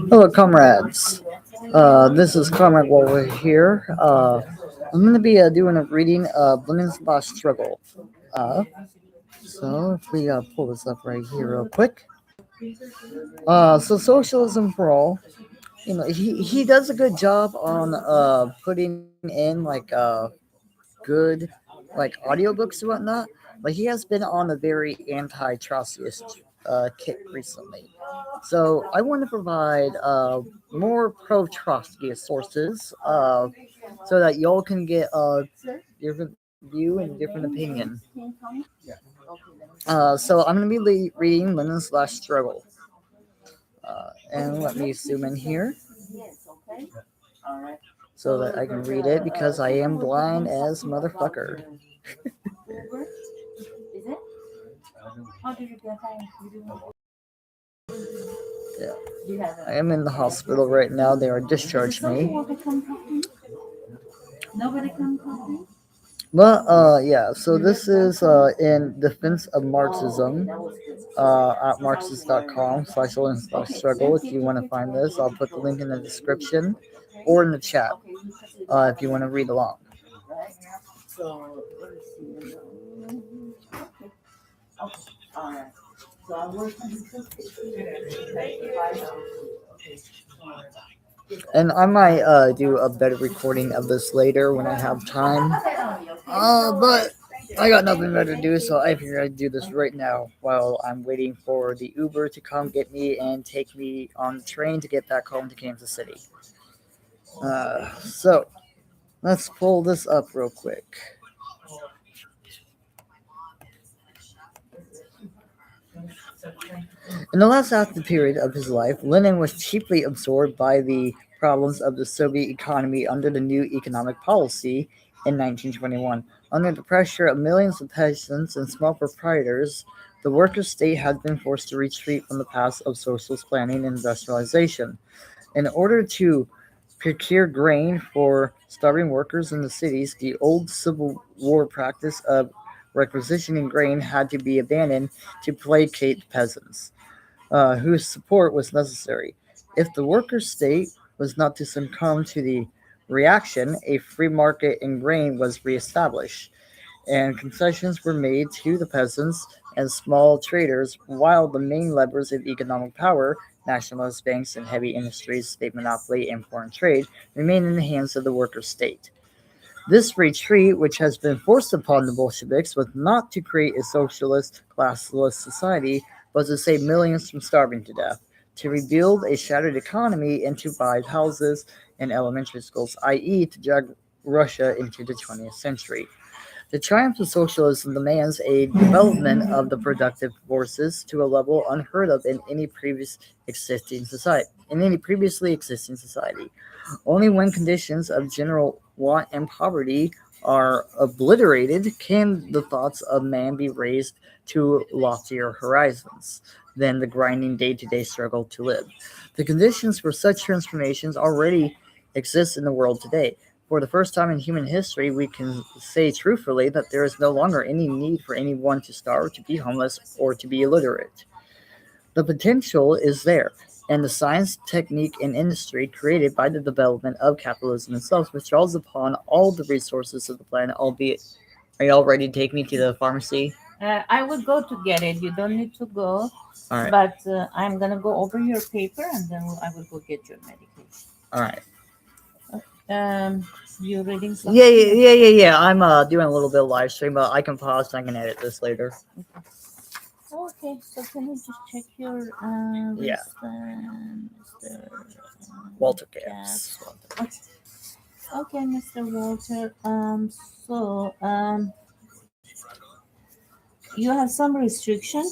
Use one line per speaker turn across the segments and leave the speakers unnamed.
Hello, comrades. This is Comrade Wolver here. I'm going to be doing a reading of Lennon's Last Struggle. Uh, so, if we pull this up right here real quick. So, Socialism for All. He does a good job on putting in good audiobooks and whatnot. Like he has been on a very anti-Trotskyist kick recently. So I want to provide more pro-Trotskyist sources so that y'all can get a different view and different opinion. So I'm going to be reading Lenin's Last Struggle. And let me zoom in here so that I can read it because I am blind as motherfucker. Yeah. I am in the hospital right now. They are discharging me. But yeah. So this is in defense of Marxism at marxist.com/struggle. If you want to find this, I'll put the link in the description or in the chat if you want to read along. And I might do a better recording of this later when I have time. But I got nothing better to do, so I figured I'd do this right now while I'm waiting for the Uber to come get me and take me on the train to get back home to Kansas City. So let's pull this up real quick. In the last active period of his life, Lenin was chiefly absorbed by the problems of the Soviet economy under the new economic policy in 1921. Under the pressure of millions of peasants and small proprietors, the worker state had been forced to retreat from the paths of socialist planning and industrialization. In order to procure grain for starving workers in the cities, the old Civil War practice of requisitioning grain had to be abandoned to placate the peasants, whose support was necessary. If the worker state was not to succumb to the reaction, a free market in grain was reestablished, and concessions were made to the peasants and small traders, while the main levers of economic power, nationalist banks and heavy industries, state monopoly, and foreign trade, remained in the hands of the worker state. This retreat, which has been forced upon the Bolsheviks, was not to create a socialist, classless society, but to save millions from starving to death, to rebuild a shattered economy and to buy houses and elementary schools, i.e., to drag Russia into the 20th century. The triumph of socialism demands a development of the productive forces to a level unheard of in any previously existing society. Only when conditions of general want and poverty are obliterated can the thoughts of man be raised to loftier horizons than the grinding day-to-day struggle to live. The conditions for such transformations already exist in the world today. For the first time in human history, we can say truthfully that there is no longer any need for anyone to starve, to be homeless, or to be illiterate. The potential is there, and the science, technique, and industry created by the development of capitalism itself, which draws upon all the resources of the planet, albeit. Are you all ready to take me to the pharmacy?
I will go to get it. You don't need to go.
All right.
But I'm going to go over your paper and then I will go get your medication.
All right.
You reading something?
Yeah. I'm doing a little bit of live stream, but I can pause and I can edit this later.
Okay, so can you just check your
Yeah.
Mr.
Walter Gaps.
Okay, Mr. Walter. You have some restriction.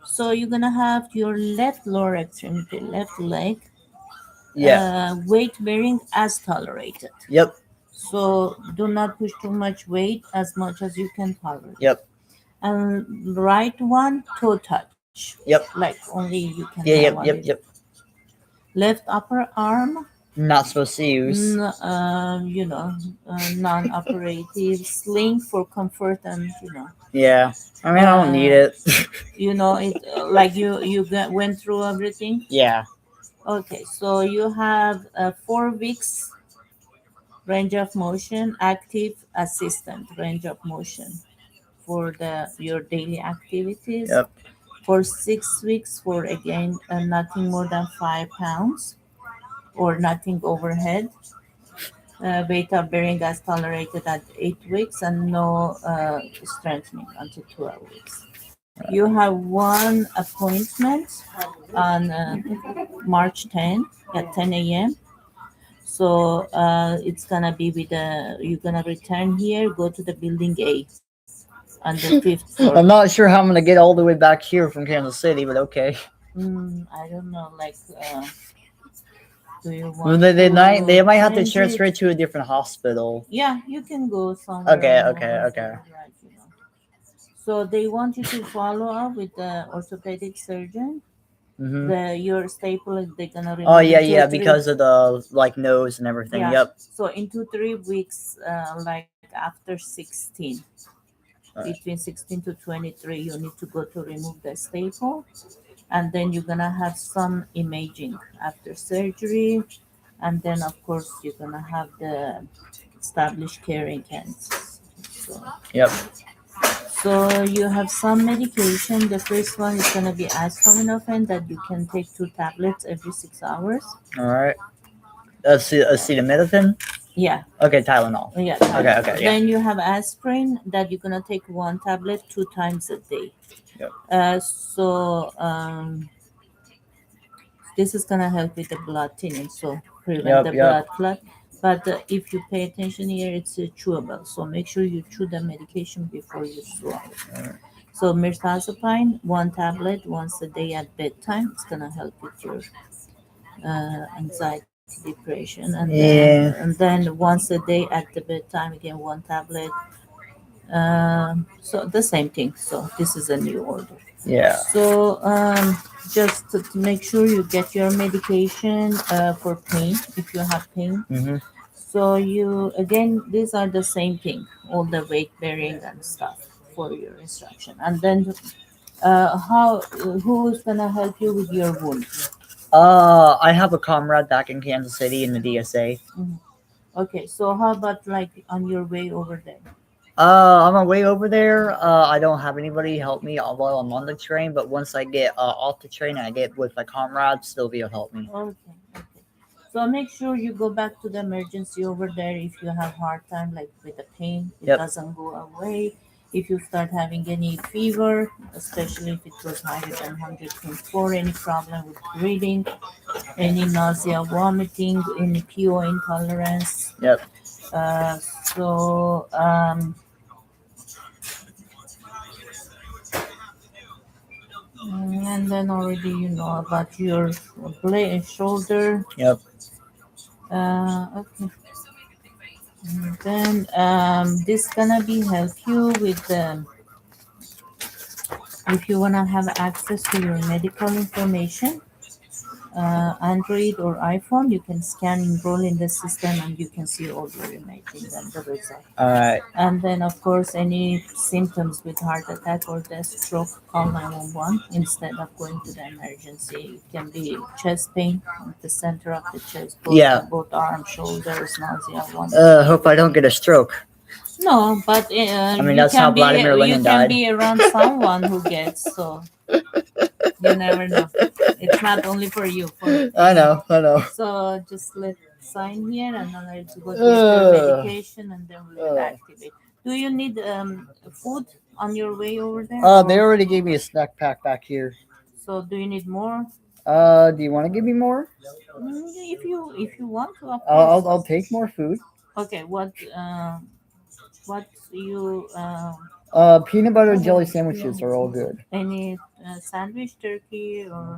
So you're gonna have your left lower extremity, left leg.
Yeah.
Weight bearing as tolerated.
Yep.
So do not push too much weight, as much as you can tolerate.
Yep.
And right one, toe touch.
Yep.
Like only you can.
Yeah. Yep.
Left upper arm.
Not supposed to use.
you know, non-operative sling for comfort, and
Yeah. I mean, I don't need
uh,
it.
it like went through everything.
Yeah.
Okay, so you have 4 weeks range of motion, active assistant range of motion for your daily activities.
Yep.
For 6 weeks, for again nothing more than 5 pounds or nothing overhead. Weight of bearing as tolerated at 8 weeks, and no strengthening until 12 weeks. You have one appointment on March 10 at 10 a.m. So it's gonna be you're gonna return here, go to the building A on the fifth floor.
I'm not sure how I'm gonna get all the way back here from Kansas City, but okay.
I don't know, like, do you
Well,
want
they
to
might have to
change
transfer
it?
it to a different hospital.
Yeah, you can go somewhere
Okay, okay,
over
okay.
there, right? So they want you to follow up with the orthopedic surgeon.
Mhm.
Your staple, they're gonna
Oh
remove
yeah,
in two
yeah,
three.
because of the like nose and everything.
Yeah.
Yep.
So in 2 3 weeks, like after 16,
Alright.
between 16 to 23, you need to go to remove the staple, and then you're gonna have some imaging after surgery, and then of course you're gonna have the established care in Kansas.
Yep.
So you have some medication. The first one is gonna be acetaminophen that you can take 2 tablets every 6 hours.
All right. Acetaminophen.
Yeah,
Okay, Tylenol.
yeah.
Okay,
Tylenol.
okay, yeah.
Then you have aspirin that you're gonna take 1 tablet 2 times a day.
Yep.
So this is gonna help with the blood thinning, so prevent
Yep.
the
Yep.
blood clot. But if you pay attention here, it's chewable. So make sure you chew the medication before you swallow.
Alright.
So mirtazapine, 1 tablet once a day at bedtime. It's gonna help with your anxiety, depression,
Yeah.
and then once a day at the bedtime again 1 tablet. So the same thing. So this is a new order.
Yeah.
So just to make sure you get your medication for pain if you have pain.
Mhm.
So you again, these are the same thing, all the weight bearing and stuff for your instruction. And then how who is gonna help you with your wound?
I have a comrade back in Kansas City in the DSA.
Mhm. Okay, so how about like on your way over there?
On my way over there, I don't have anybody help me while I'm on the train. But once I get off the train and I get with my comrades, Sylvia will help me.
Okay, okay. So make sure you go back to the emergency over there if you have hard time, like with the pain, it
Yep.
doesn't go away. If you start having any fever, especially if it was higher than 104, any problem with breathing, any nausea, vomiting, any PO intolerance.
Yep.
Uh, so, um, and then already you know about your blade shoulder.
Yep.
Okay. And then this gonna be help you with if you wanna have access to your medical information. Android or iPhone, you can scan, enroll in the system, and you can see all your imaging and the result.
All right.
And then, of course, any symptoms with heart attack or the stroke, call 911 instead of going to the emergency. It can be chest pain at the center of the chest,
Yeah.
both arms, shoulders, nausea, vomiting.
Hope I don't get a stroke.
No, but
I mean, that's how Vladimir Lenin died.
around someone who gets, so you never know. It's not only for you.
I know. I know.
So just let sign here, and then let's go get your medication, and then we'll activate. Do you need food on your way over there?
They already gave me a snack pack back here.
So do you need more?
Do you want to give me more?
If you want to, of
I'll take more food.
Okay, what you
Peanut butter and jelly sandwiches are all good.
any sandwich, turkey, or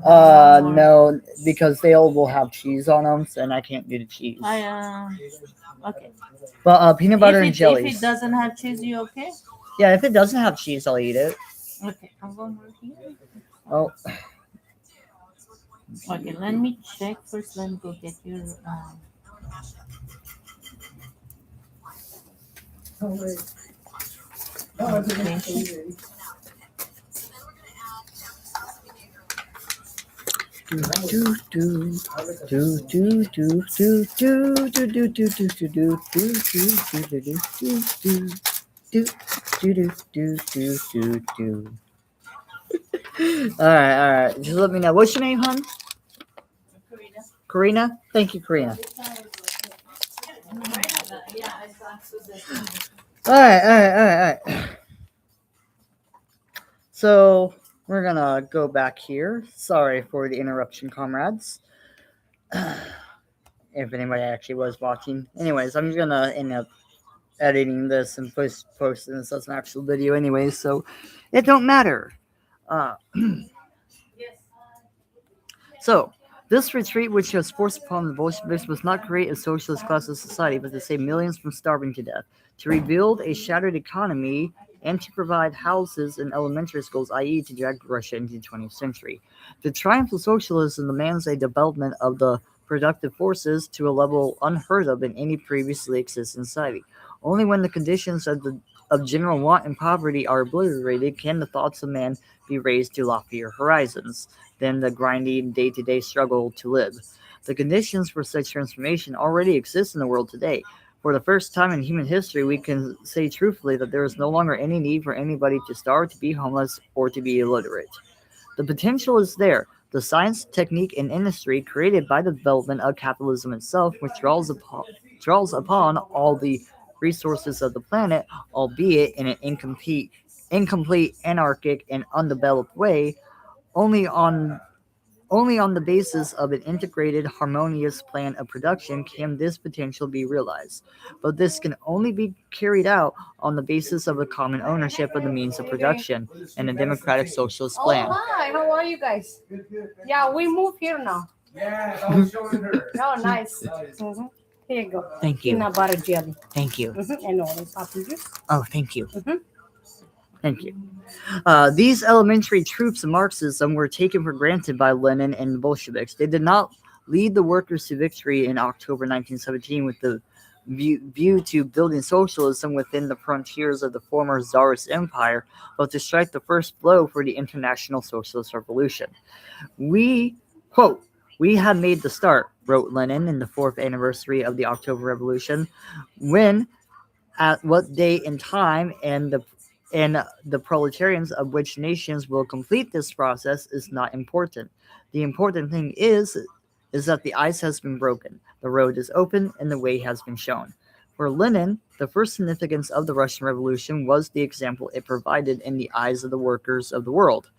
No, because they all will have cheese on them, and I can't do the cheese.
Okay.
But peanut butter and jellies.
If it doesn't have cheese, you okay?
Yeah, if it doesn't have cheese, I'll eat it.
Okay, I'm going right here.
Oh,
Okay, let me check first. Let me go get your. Notification.
Do do do do do do do do do do do do do do do do do. All right. Just let me know. What's your name, hon? Karina. Thank you, Karina. All right. So we're gonna go back here. Sorry for the interruption, comrades. If anybody actually was watching. Anyways, I'm just gonna end up editing this and posting this as an actual video anyways, so it don't matter. Uh, so, this retreat, which was forced upon the Bolsheviks, was not create a socialist classless society, but to save millions from starving to death, to rebuild a shattered economy, and to provide houses and elementary schools, i.e., to drag Russia into the 20th century. The triumph of socialism demands a development of the productive forces to a level unheard of in any previously existing society. Only when the conditions of general want and poverty are obliterated can the thoughts of man be raised to loftier horizons than the grinding day-to-day struggle to live. The conditions for such transformation already exist in the world today. For the first time in human history, we can say truthfully that there is no longer any need for anybody to starve, to be homeless, or to be illiterate. The potential is there. The science, technique, and industry created by the development of capitalism itself, which draws upon all the resources of the planet, albeit in an incomplete, anarchic, and undeveloped way, only on only on the basis of an integrated, harmonious plan of production can this potential be realized. But this can only be carried out on the basis of a common ownership of the means of production and a democratic socialist plan.
Oh, hi. How are you guys? Yeah, we move here now.
Yeah, I was showing her.
Oh, nice. Mhm. Here you go.
Thank you.
Peanut butter jelly.
Thank you.
And orange apple juice.
Oh, thank you.
Mhm.
Thank you. These elementary truths of Marxism were taken for granted by Lenin and the Bolsheviks. They did not lead the workers to victory in October 1917 with the view to building socialism within the frontiers of the former Tsarist Empire, but to strike the first blow for the international socialist revolution. We, quote, we have made the start, wrote Lenin in the 4th anniversary of the October Revolution. When, at what date and time, and the proletarians of which nations will complete this process is not important. The important thing is that the ice has been broken, the road is open, and the way has been shown. For Lenin, the first significance of the Russian Revolution was the example it provided in the eyes of the workers of the world.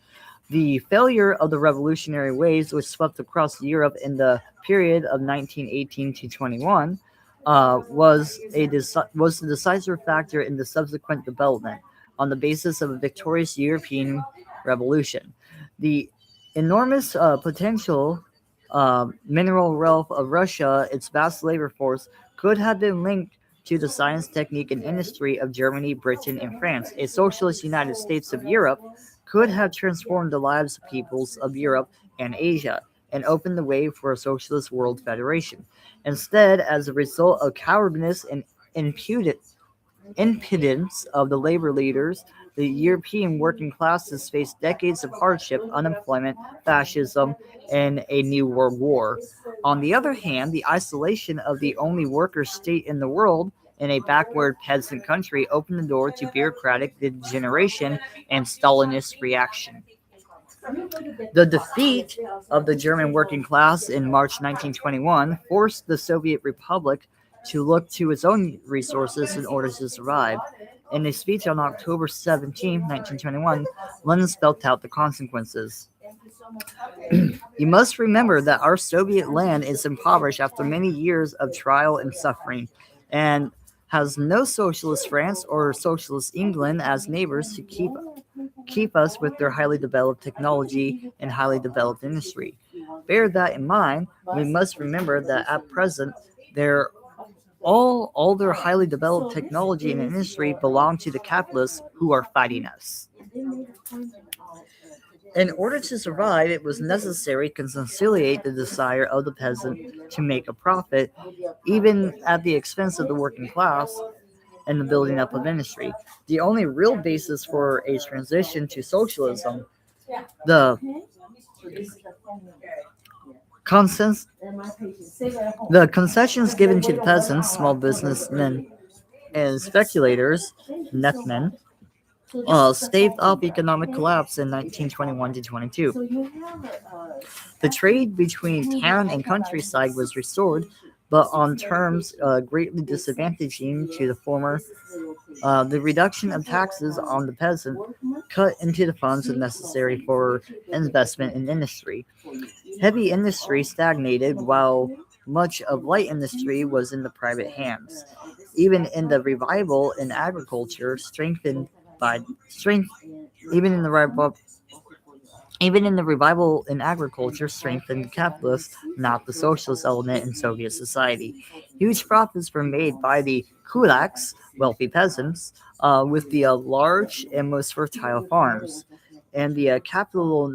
The failure of the revolutionary waves which swept across Europe in the period of 1918 to 21 was the decisive factor in the subsequent development on the basis of a victorious European revolution. The enormous potential mineral wealth of Russia, its vast labor force, could have been linked to the science, technique, and industry of Germany, Britain, and France. A socialist United States of Europe could have transformed the lives of peoples of Europe and Asia and opened the way for a socialist world federation. Instead, as a result of cowardness and impotence of the labor leaders, the European working classes faced decades of hardship, unemployment, fascism, and a new world war. On the other hand, the isolation of the only worker state in the world in a backward peasant country opened the door to bureaucratic degeneration and Stalinist reaction. The defeat of the German working class in March 1921 forced the Soviet Republic to look to its own resources in order to survive. In a speech on October 17, 1921, Lenin spelled out the consequences. You must remember that our Soviet land is impoverished after many years of trial and suffering, and has no socialist France or socialist England as neighbors to keep us with their highly developed technology and highly developed industry. Bear that in mind. We must remember that at present, all their highly developed technology and industry belong to the capitalists who are fighting us. In order to survive, it was necessary to conciliate the desire of the peasant to make a profit, even at the expense of the working class, and the building up of industry. The only real basis for a transition to socialism, the consens- the concessions given to the peasants, small businessmen, and speculators, netmen, staved off economic collapse in 1921 to 22. The trade between town and countryside was restored, but on terms greatly disadvantaging to the former. The reduction of taxes on the peasant cut into the funds necessary for investment in industry. Heavy industry stagnated while much of light industry was in the private hands. Even in the revival in agriculture, strengthened by strength, even in the revival even in the revival in agriculture strengthened capitalists, not the socialist element in Soviet society. Huge profits were made by the kulaks, wealthy peasants, with the large and most fertile farms, and the capital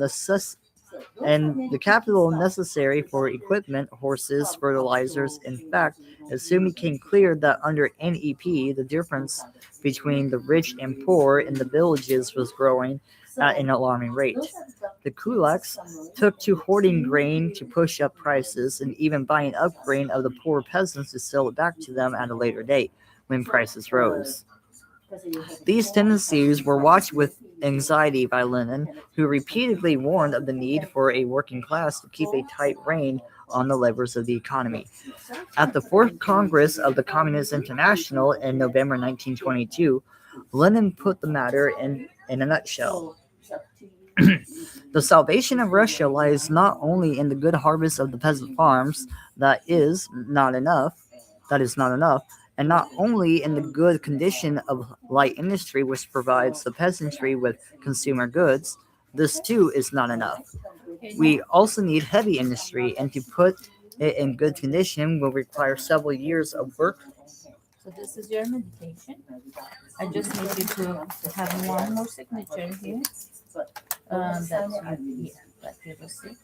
necessary for equipment, horses, fertilizers. In fact, it soon became clear that under NEP, the difference between the rich and poor in the villages was growing at an alarming rate. The kulaks took to hoarding grain to push up prices and even buying up grain of the poor peasants to sell it back to them at a later date when prices rose. These tendencies were watched with anxiety by Lenin, who repeatedly warned of the need for a working class to keep a tight rein on the levers of the economy. At the Fourth Congress of the Communist International in November 1922, Lenin put the matter in a nutshell. The salvation of Russia lies not only in the good harvest of the peasant farms, that is not enough, and not only in the good condition of light industry which provides the peasantry with consumer goods. This too is not enough. We also need heavy industry, and to put it in good condition will require several years of work.
So this is your meditation. I just need you to have one more signature here. That you receive.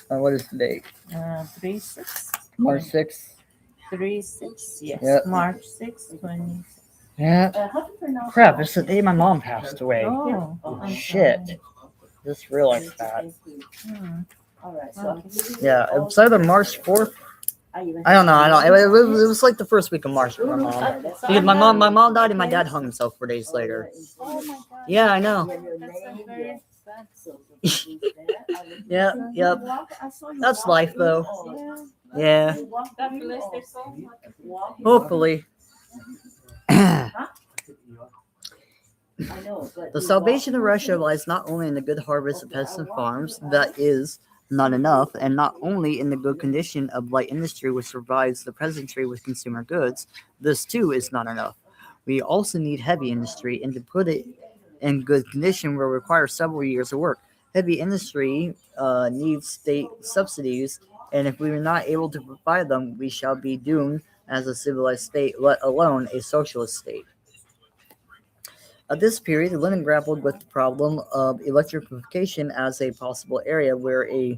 And
What is the date?
3/6.
March 6th?
3/6. Yes.
Yep.
March 6th, 20.
Yeah. Crap, it's the day my mom passed away.
Oh, I'm
Shit.
sorry.
Just realized that.
Hmm. Okay.
Yeah, it was either March 4th. I don't know. It was like the first week of March with my mom. Because my mom died and my dad hung himself 4 days later.
Oh my God.
Yeah, I know.
That's a very
Yeah, yep. That's life, though. Yeah,
God bless their soul.
hopefully. The salvation of Russia lies not only in the good harvest of peasant farms, that is not enough, and not only in the good condition of light industry which provides the peasantry with consumer goods. This too is not enough. We also need heavy industry, and to put it in good condition will require several years of work. Heavy industry needs state subsidies, and if we are not able to provide them, we shall be doomed as a civilized state, let alone a socialist state. At this period, Lenin grappled with the problem of electrification as a possible area where a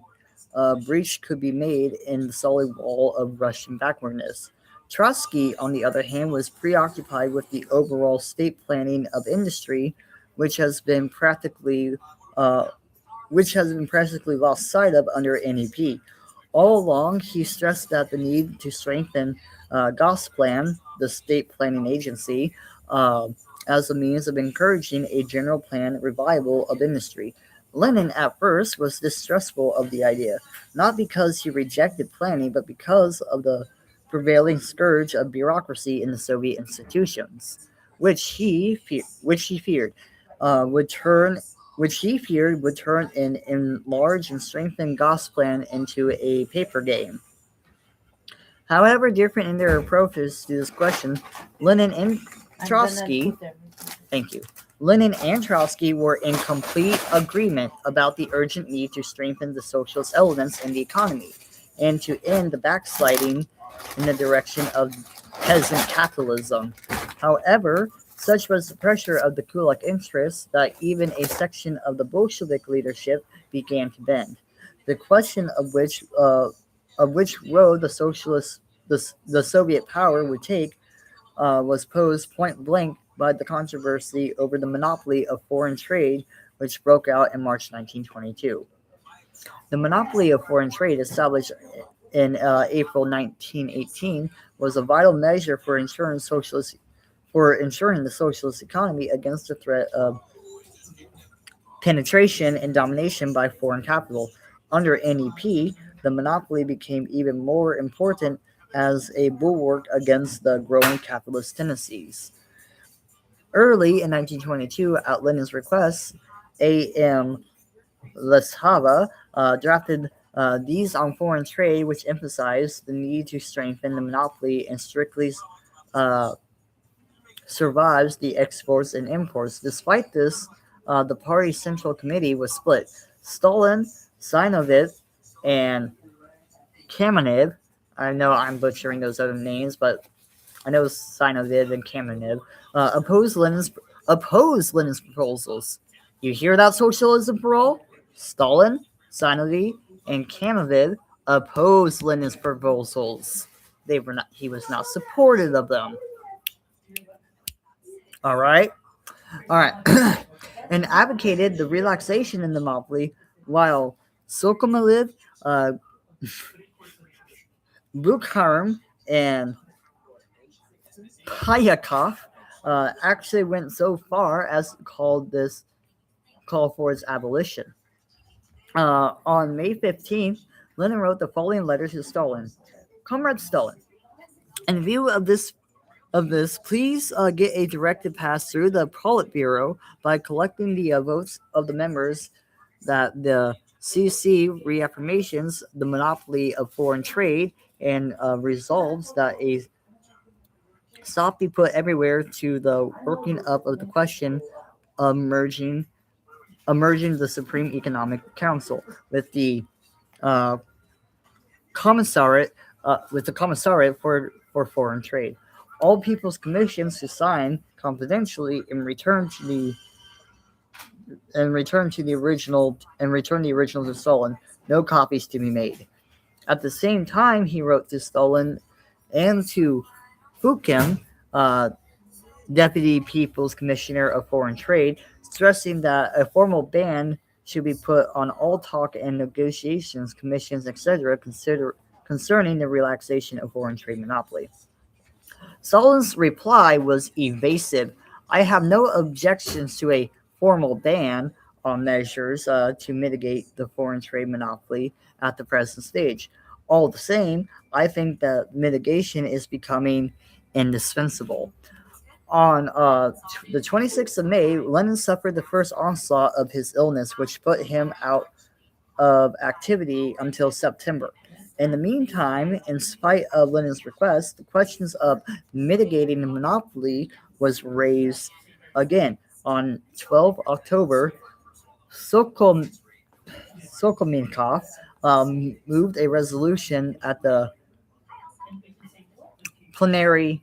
breach could be made in the solid wall of Russian backwardness. Trotsky, on the other hand, was preoccupied with the overall state planning of industry, which has been practically lost sight of under NEP. All along, he stressed that the need to strengthen Gosplan, the state planning agency, as a means of encouraging a general plan revival of industry. Lenin at first was distrustful of the idea, not because he rejected planning, but because of the prevailing scourge of bureaucracy in the Soviet institutions, which he feared would turn and enlarge and strengthen Gosplan into a paper game. However different in their approaches to this question, Lenin and Trotsky were in complete agreement about the urgent need to strengthen the socialist elements in the economy and to end the backsliding in the direction of peasant capitalism. However, Such was the pressure of the Kulak interests that even a section of the Bolshevik leadership began to bend. The question of which road the Soviet power would take was posed point blank by the controversy over the monopoly of foreign trade, which broke out in March 1922. The monopoly of foreign trade, established in April 1918, was a vital measure for ensuring the socialist economy against the threat of penetration and domination by foreign capital. Under NEP, the monopoly became even more important as a bulwark against the growing capitalist tendencies. Early in 1922, at Lenin's request, A.M. Lesava drafted these on foreign trade, which emphasized the need to strengthen the monopoly and strictly uh, survives the exports and imports. Despite this, the party's central committee was split. Stalin, Sinoviev, and Kamenev, I know I'm butchering those other names, but I know Sinoviev and Kamenev, opposed Lenin's proposals. You hear that, socialism for all? Stalin, Sinoviev, and Kamenev opposed Lenin's proposals. He was not supportive of them. All right. And advocated the relaxation in the monopoly, while Sokomalev, Bukharin, and Payakov actually went so far as to call for its abolition. On May 15th, Lenin wrote the following letter to Stalin. Comrade Stalin, in view of this, please get a directive passed through the Politburo by collecting the votes of the members that the CC reaffirmations the monopoly of foreign trade and resolves that a stop be put everywhere to the working up of the question of merging the Supreme Economic Council with the uh, commissariat for foreign trade. All people's commissions to sign confidentially and return the original to Stalin. No copies to be made. At the same time, he wrote to Stalin and to Fukin, Deputy People's Commissioner of Foreign Trade, stressing that a formal ban should be put on all talk and negotiations, commissions, etc., concerning the relaxation of foreign trade monopoly. Stalin's reply was evasive. I have no objections to a formal ban on measures to mitigate the foreign trade monopoly at the present stage. All the same, I think that mitigation is becoming indispensable. On the 26th of May, Lenin suffered the first onslaught of his illness, which put him out of activity until September. In the meantime, in spite of Lenin's request, the questions of mitigating the monopoly was raised again. On 12 October, Sokolnikov moved a resolution at the plenary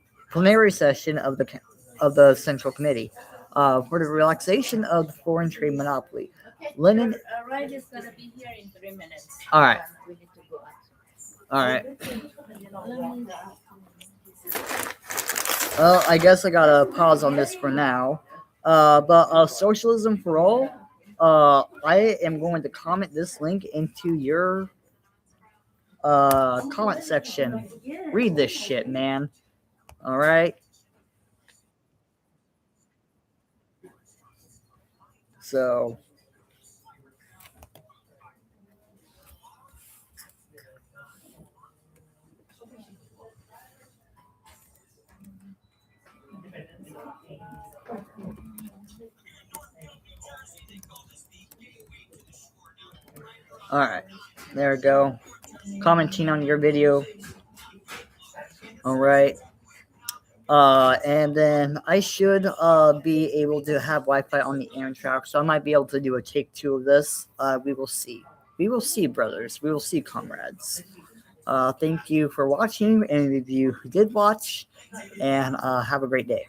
session of the Central Committee for the relaxation of the foreign trade monopoly. Lenin.
Ride is gonna be here in 3 minutes.
All right.
We need to go.
All right. Well, I guess I gotta pause on this for now. But socialism for all. I am going to comment this link into your comment section. Read this shit, man. All right. So. All right, there we go. Commenting on your video. All right. And then I should be able to have Wi-Fi on the Amtrak, so I might be able to do a take 2 of this. We will see. We will see, brothers. We will see, comrades. Thank you for watching, any of you who did watch, and have a great day.